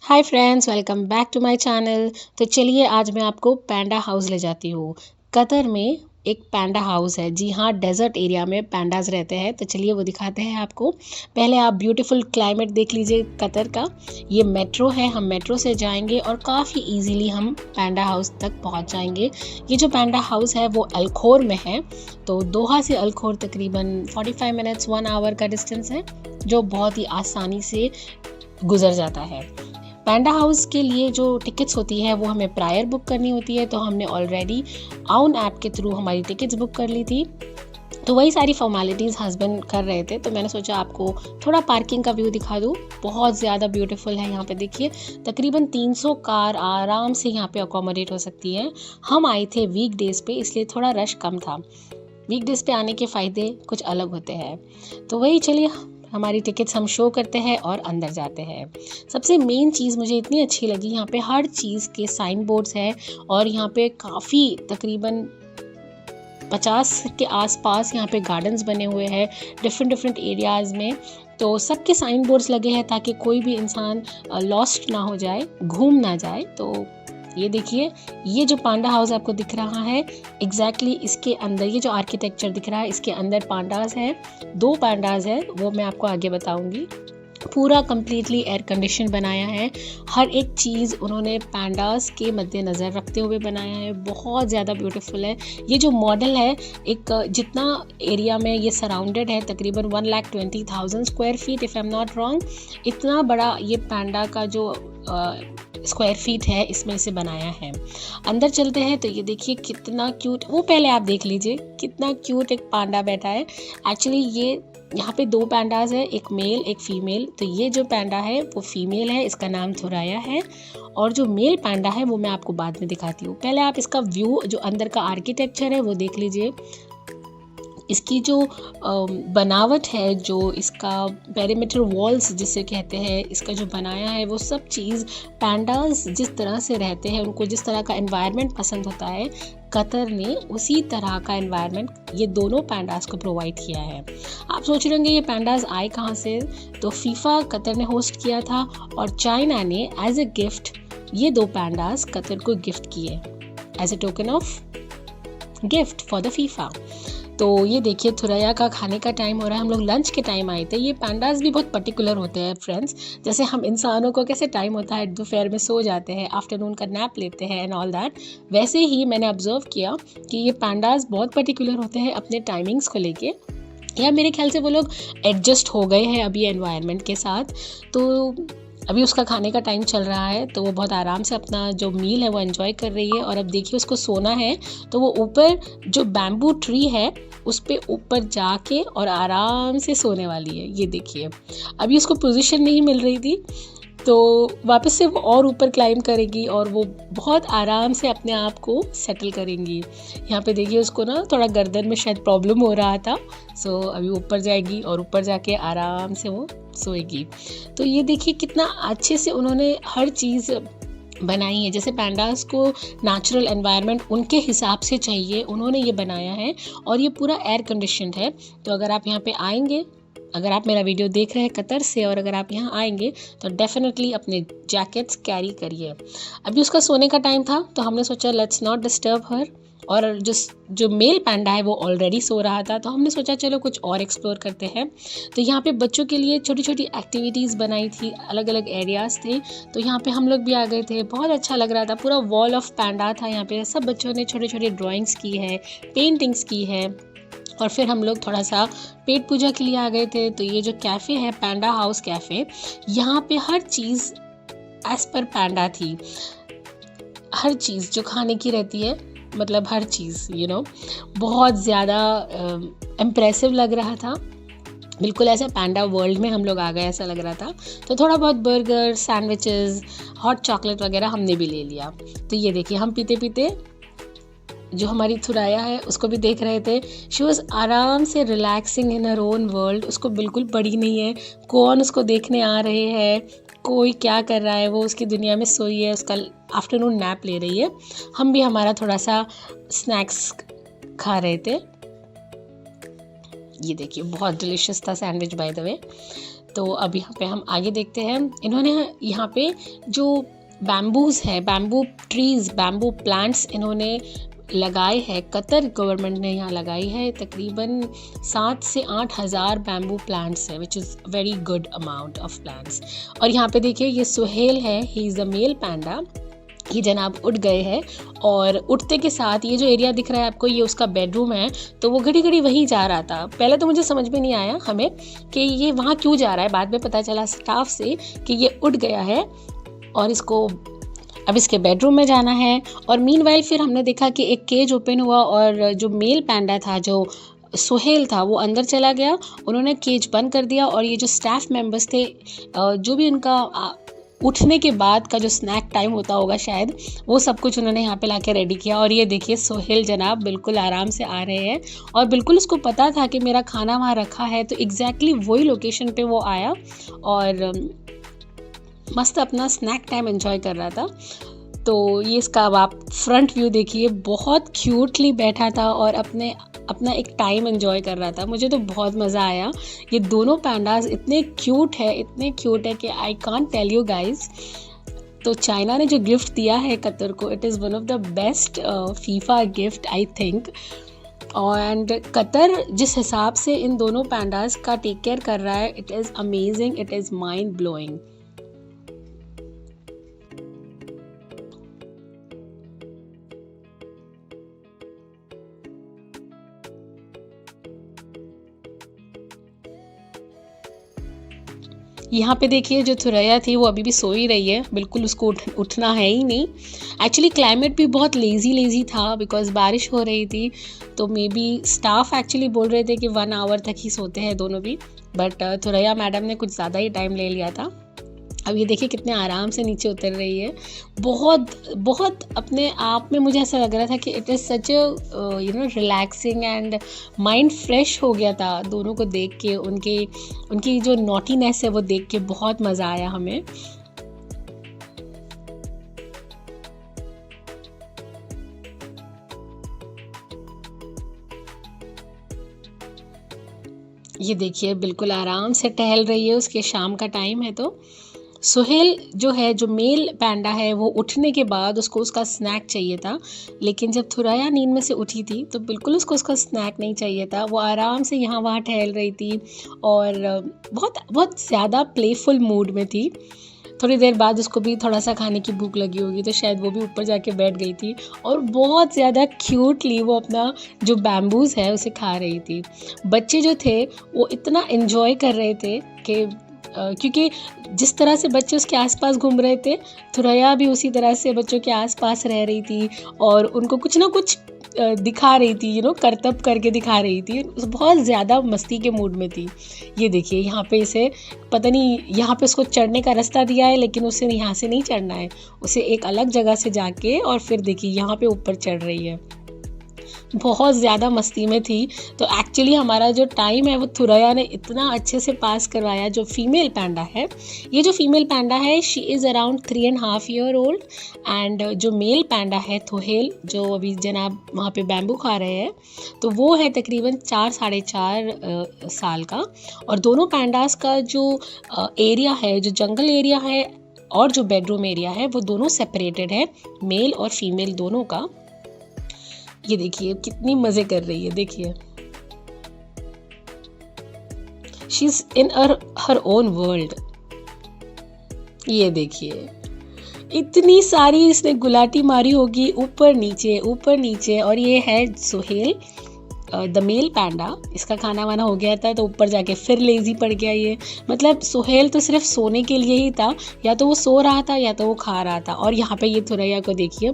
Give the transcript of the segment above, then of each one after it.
Hi friends, welcome back to my channel. तो चलिए आज मैं आपको पैंडा हाउस ले जाती हूँ। कतर में एक पैंडा हाउस है। जी हाँ, डेजर्ट एरिया में पैंडाज रहते हैं। तो चलिए वो दिखाते हैं आपको। पहले आप ब्यूटीफुल क्लाइमेट देख लीजिए कतर का। ये मेट्रो है, हम मेट्रो से जाएंगे और काफ़ी इजीली हम पैंडा हाउस तक पहुँच जाएंगे। ये जो पैंडा हाउस है वो अल्खोर में है। तो दोहा से अल्खोर तकरीबन 45 मिनट्स 1 आवर का डिस्टेंस है, जो बहुत ही आसानी से गुजर जाता है। पैंडा हाउस के लिए जो टिकट्स होती है वो हमें प्रायर बुक करनी होती है। तो हमने ऑलरेडी आउन ऐप के थ्रू हमारी टिकट्स बुक कर ली थी। तो वही सारी फॉर्मेलिटीज़ हस्बैंड कर रहे थे, तो मैंने सोचा आपको थोड़ा पार्किंग का व्यू दिखा दूँ। बहुत ज़्यादा ब्यूटीफुल है यहाँ पे। देखिए तकरीबन 300 कार आराम से यहाँ पे अकोमोडेट हो सकती है। हम आए थे वीक डेज़ पे, इसलिए थोड़ा रश कम था। वीक डेज़ पे आने के फ़ायदे कुछ अलग होते हैं। तो वही चलिए हमारी टिकट्स हम शो करते हैं और अंदर जाते हैं। सबसे मेन चीज़ मुझे इतनी अच्छी लगी, यहाँ पे हर चीज़ के साइन बोर्ड्स हैं और यहाँ पे काफ़ी तकरीबन 50 के आसपास यहाँ पे गार्डन्स बने हुए हैं डिफरेंट एरियाज़ में। तो सबके साइन बोर्ड्स लगे हैं ताकि कोई भी इंसान लॉस्ट ना हो जाए, घूम ना जाए। तो ये देखिए, ये जो पांडा हाउस आपको दिख रहा है एग्जैक्टली इसके अंदर, ये जो आर्किटेक्चर दिख रहा है इसके अंदर पांडास हैं। 2 पांडास हैं, वो मैं आपको आगे बताऊंगी। पूरा कम्प्लीटली एयर कंडीशन बनाया है। हर एक चीज़ उन्होंने पैंडास के मद्देनज़र रखते हुए बनाया है। बहुत ज़्यादा ब्यूटीफुल है। ये जो मॉडल है, एक जितना एरिया में ये सराउंडेड है तकरीबन 1,20,000 square feet if I am not wrong, इतना बड़ा ये पैंडा का जो स्क्वायर फीट है इसमें इसे बनाया है। अंदर चलते हैं तो ये देखिए कितना क्यूट, वो पहले आप देख लीजिए कितना क्यूट एक पांडा बैठा है। एक्चुअली ये यहाँ पे 2 पैंडाज है, एक मेल एक फीमेल। तो ये जो पैंडा है वो फीमेल है, इसका नाम थुराया है। और जो मेल पैंडा है वो मैं आपको बाद में दिखाती हूँ। पहले आप इसका व्यू, जो अंदर का आर्किटेक्चर है वो देख लीजिए। इसकी जो बनावट है, जो इसका पेरीमीटर वॉल्स जिसे कहते हैं, इसका जो बनाया है वो सब चीज़ पैंडास जिस तरह से रहते हैं, उनको जिस तरह का एनवायरनमेंट पसंद होता है, कतर ने उसी तरह का एनवायरनमेंट ये दोनों पैंडास को प्रोवाइड किया है। आप सोच रहे होंगे ये पैंडास आए कहाँ से? तो फीफा कतर ने होस्ट किया था और चाइना ने एज ए गिफ्ट ये 2 पैंडास कतर को गिफ्ट किए as a token of gift for the FIFA. तो ये देखिए थुरैया का खाने का टाइम हो रहा है। हम लोग लंच के टाइम आए थे। ये पैंडास भी बहुत पर्टिकुलर होते हैं फ्रेंड्स। जैसे हम इंसानों को कैसे टाइम होता है, दोपहर में सो जाते हैं, आफ्टरनून का नैप लेते हैं एंड ऑल दैट, वैसे ही मैंने ऑब्जर्व किया कि ये पैंडास बहुत पर्टिकुलर होते हैं अपने टाइमिंग्स को लेके। या मेरे ख्याल से वो लोग एडजस्ट हो गए हैं अभी एनवायरनमेंट के साथ। तो अभी उसका खाने का टाइम चल रहा है, तो वो बहुत आराम से अपना जो मील है वो एंजॉय कर रही है। और अब देखिए उसको सोना है, तो वो ऊपर जो बैम्बू ट्री है उस पे ऊपर जाके और आराम से सोने वाली है। ये देखिए अभी उसको पोजीशन नहीं मिल रही थी, तो वापस से वो और ऊपर क्लाइंब करेगी और वो बहुत आराम से अपने आप को सेटल करेंगी। यहाँ पे देखिए उसको ना थोड़ा गर्दन में शायद प्रॉब्लम हो रहा था, सो अभी ऊपर जाएगी और ऊपर जाके आराम से वो सोएगी। तो ये देखिए कितना अच्छे से उन्होंने हर चीज़ बनाई है। जैसे पैंडास को नेचुरल एनवायरनमेंट उनके हिसाब से चाहिए, उन्होंने ये बनाया है और ये पूरा एयर कंडीशनड है। तो अगर आप यहाँ पे आएंगे, अगर आप मेरा वीडियो देख रहे हैं कतर से और अगर आप यहाँ आएंगे तो डेफिनेटली अपने जैकेट्स कैरी करिए। अभी उसका सोने का टाइम था तो हमने सोचा लेट्स नॉट डिस्टर्ब हर। और जो मेल पैंडा है वो ऑलरेडी सो रहा था, तो हमने सोचा चलो कुछ और एक्सप्लोर करते हैं। तो यहाँ पे बच्चों के लिए छोटी छोटी एक्टिविटीज़ बनाई थी, अलग अलग एरियाज़ थे। तो यहाँ पे हम लोग भी आ गए थे, बहुत अच्छा लग रहा था। पूरा वॉल ऑफ पैंडा था यहाँ पे, सब बच्चों ने छोटे छोटे ड्राइंग्स की है, पेंटिंग्स की है। और फिर हम लोग थोड़ा सा पेट पूजा के लिए आ गए थे। तो ये जो कैफ़े है पैंडा हाउस कैफ़े, यहाँ पे हर चीज़ एज पर पैंडा थी। हर चीज़ जो खाने की रहती है, मतलब हर चीज़ बहुत ज़्यादा इम्प्रेसिव लग रहा था। बिल्कुल ऐसे पैंडा वर्ल्ड में हम लोग आ गए ऐसा लग रहा था। तो थोड़ा बहुत बर्गर, सैंडविचेस, हॉट चॉकलेट वगैरह हमने भी ले लिया। तो ये देखिए हम पीते पीते जो हमारी थुराया है उसको भी देख रहे थे। शी वॉज आराम से रिलैक्सिंग इन हर ओन वर्ल्ड। उसको बिल्कुल पड़ी नहीं है कौन उसको देखने आ रहे हैं, कोई क्या कर रहा है, वो उसकी दुनिया में सोई है, उसका आफ्टरनून नैप ले रही है। हम भी हमारा थोड़ा सा स्नैक्स खा रहे थे। ये देखिए बहुत डिलीशियस था सैंडविच बाय द वे। तो अब यहाँ पे हम आगे देखते हैं। इन्होंने यहाँ पे जो बैम्बूज है, बैम्बू ट्रीज़, बैम्बू प्लांट्स इन्होंने लगाए हैं। कतर गवर्नमेंट ने यहाँ लगाई है तकरीबन 7 से 8 हज़ार बैम्बू प्लांट्स है, which is very good amount of plants. और यहाँ पे देखिए ये सुहेल है, ही इज़ अ मेल पैंडा। ये जनाब उठ गए हैं और उठते के साथ ये जो एरिया दिख रहा है आपको, ये उसका बेडरूम है। तो वो घड़ी घड़ी वहीं जा रहा था। पहले तो मुझे समझ में नहीं आया हमें कि ये वहाँ क्यों जा रहा है। बाद में पता चला स्टाफ से कि ये उठ गया है और इसको अब इसके बेडरूम में जाना है। और मीनवाइल फिर हमने देखा कि एक केज ओपन हुआ और जो मेल पैंडा था, जो सुहेल था, वो अंदर चला गया। उन्होंने केज बंद कर दिया और ये जो स्टाफ मेंबर्स थे, जो भी उनका उठने के बाद का जो स्नैक टाइम होता होगा शायद, वो सब कुछ उन्होंने यहाँ पे लाके रेडी किया। और ये देखिए सुहेल जनाब बिल्कुल आराम से आ रहे हैं और बिल्कुल उसको पता था कि मेरा खाना वहाँ रखा है, तो एग्जैक्टली वही लोकेशन पे वो आया और मस्त अपना स्नैक टाइम एंजॉय कर रहा था। तो ये इसका अब आप फ्रंट व्यू देखिए, बहुत क्यूटली बैठा था और अपना एक टाइम एंजॉय कर रहा था। मुझे तो बहुत मज़ा आया। ये दोनों पैंडाज इतने क्यूट है कि I can't tell you guys. तो चाइना ने जो गिफ्ट दिया है कतर को, it is one of the best FIFA gift I think. And Qatar जिस हिसाब से इन दोनों पैंडाज का टेक केयर कर रहा है, it is amazing, it is mind blowing. यहाँ पे देखिए जो थुरैया थी वो अभी भी सो ही रही है, बिल्कुल उसको उठना है ही नहीं। एक्चुअली क्लाइमेट भी बहुत लेज़ी था बिकॉज बारिश हो रही थी। तो मे बी स्टाफ एक्चुअली बोल रहे थे कि 1 आवर तक ही सोते हैं दोनों भी, बट थुरैया मैडम ने कुछ ज़्यादा ही टाइम ले लिया था। अब ये देखिए कितने आराम से नीचे उतर रही है। बहुत अपने आप में मुझे ऐसा लग रहा था कि it is such relaxing and mind fresh हो गया था दोनों को देख के। उनकी जो नॉटीनेस है वो देख के बहुत मज़ा आया हमें। ये देखिए बिल्कुल आराम से टहल रही है, उसके शाम का टाइम है। तो सुहेल जो है, जो मेल पैंडा है, वो उठने के बाद उसको उसका स्नैक चाहिए था। लेकिन जब थुरैया नींद में से उठी थी तो बिल्कुल उसको उसका स्नैक नहीं चाहिए था। वो आराम से यहाँ वहाँ टहल रही थी और बहुत ज़्यादा प्लेफुल मूड में थी। थोड़ी देर बाद उसको भी थोड़ा सा खाने की भूख लगी होगी, तो शायद वो भी ऊपर जाके बैठ गई थी और बहुत ज़्यादा क्यूटली वो अपना जो बैम्बूज है उसे खा रही थी। बच्चे जो थे वो इतना एंजॉय कर रहे थे कि क्योंकि जिस तरह से बच्चे उसके आसपास घूम रहे थे, थुरैया भी उसी तरह से बच्चों के आसपास रह रही थी और उनको कुछ ना कुछ दिखा रही थी, करतब करके दिखा रही थी। बहुत ज़्यादा मस्ती के मूड में थी। ये देखिए यहाँ पे इसे पता नहीं, यहाँ पे उसको चढ़ने का रास्ता दिया है, लेकिन उसे यहाँ से नहीं चढ़ना है, उसे एक अलग जगह से जाके और फिर देखिए यहाँ पे ऊपर चढ़ रही है। बहुत ज़्यादा मस्ती में थी। तो एक्चुअली हमारा जो टाइम है वो थुरैया ने इतना अच्छे से पास करवाया। जो फीमेल पैंडा है, ये जो फीमेल पैंडा है, she is around 3.5 year old. And जो मेल पैंडा है थुहेल, जो अभी जनाब वहाँ पे बैम्बू खा रहे हैं, तो वो है तकरीबन 4-4.5 साल का। और दोनों पैंडास का जो एरिया है, जो जंगल एरिया है और जो बेडरूम एरिया है, वो दोनों सेपरेटेड है, मेल और फीमेल दोनों का। ये देखिए कितनी मजे कर रही है, देखिए she is in her own world. ये देखिए इतनी सारी इसने गुलाटी मारी होगी, ऊपर नीचे। और ये है सुहेल द मेल पैंडा। इसका खाना वाना हो गया था तो ऊपर जाके फिर लेजी पड़ गया ये। मतलब सुहेल तो सिर्फ सोने के लिए ही था, या तो वो सो रहा था या तो वो खा रहा था। और यहाँ पे ये थुरैया को देखिए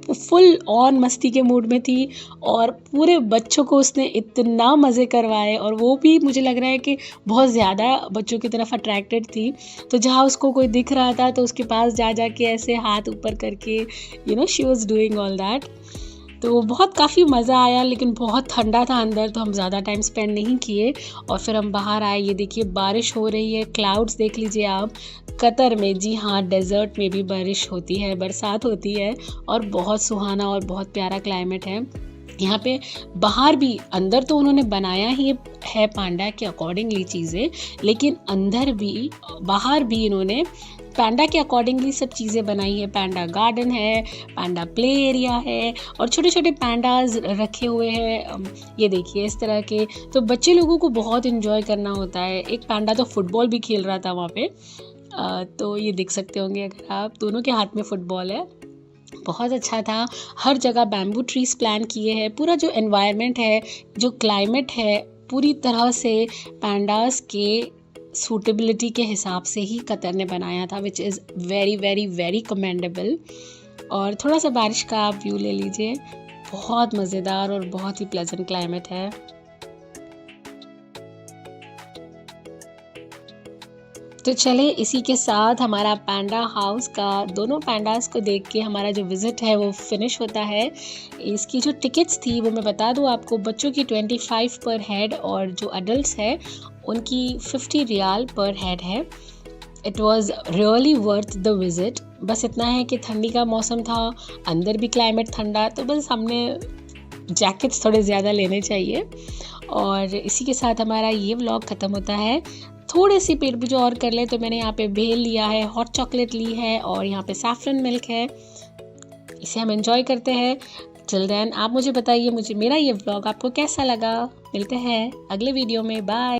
फुल ऑन मस्ती के मूड में थी और पूरे बच्चों को उसने इतना मज़े करवाए। और वो भी मुझे लग रहा है कि बहुत ज़्यादा बच्चों की तरफ अट्रैक्टेड थी। तो जहाँ उसको कोई दिख रहा था तो उसके पास जा के ऐसे हाथ ऊपर करके she was doing all that. तो बहुत काफ़ी मज़ा आया, लेकिन बहुत ठंडा था अंदर, तो हम ज़्यादा टाइम स्पेंड नहीं किए और फिर हम बाहर आए। ये देखिए बारिश हो रही है, क्लाउड्स देख लीजिए आप। कतर में, जी हाँ, डेज़र्ट में भी बारिश होती है, बरसात होती है और बहुत सुहाना और बहुत प्यारा क्लाइमेट है। यहाँ पे बाहर भी, अंदर तो उन्होंने बनाया ही है पांडा के अकॉर्डिंगली चीज़ें, लेकिन अंदर भी बाहर भी इन्होंने पांडा के अकॉर्डिंगली सब चीज़ें बनाई है। पांडा गार्डन है, पांडा प्ले एरिया है और छोटे छोटे पांडाज रखे हुए हैं। ये देखिए इस तरह के, तो बच्चे लोगों को बहुत इन्जॉय करना होता है। एक पांडा तो फुटबॉल भी खेल रहा था वहाँ पे, तो ये देख सकते होंगे अगर आप, दोनों के हाथ में फुटबॉल है। बहुत अच्छा था। हर जगह बैम्बू ट्रीज प्लान किए हैं। पूरा जो एनवायरनमेंट है, जो क्लाइमेट है, पूरी तरह से पैंडास के सूटेबिलिटी के हिसाब से ही कतर ने बनाया था, which is very very very commendable. और थोड़ा सा बारिश का आप व्यू ले लीजिए, बहुत मज़ेदार और बहुत ही प्लेजेंट क्लाइमेट है। तो चले इसी के साथ हमारा पैंडा हाउस का, दोनों पैंडास को देख के हमारा जो विज़िट है वो फिनिश होता है। इसकी जो टिकट्स थी वो मैं बता दूँ आपको, बच्चों की 25 पर हेड और जो अडल्ट्स है उनकी 50 रियाल पर हेड है। It was really worth the visit. बस इतना है कि ठंडी का मौसम था, अंदर भी क्लाइमेट ठंडा, तो बस हमने जैकेट्स थोड़े ज़्यादा लेने चाहिए। और इसी के साथ हमारा ये व्लॉग ख़त्म होता है। थोड़े सी पेट पूजा और कर ले तो मैंने यहाँ पे भेल लिया है, हॉट चॉकलेट ली है और यहाँ पे सैफरन मिल्क है, इसे हम एंजॉय करते हैं। टिल देन आप मुझे बताइए, मेरा ये व्लॉग आपको कैसा लगा। मिलते हैं अगले वीडियो में, बाय।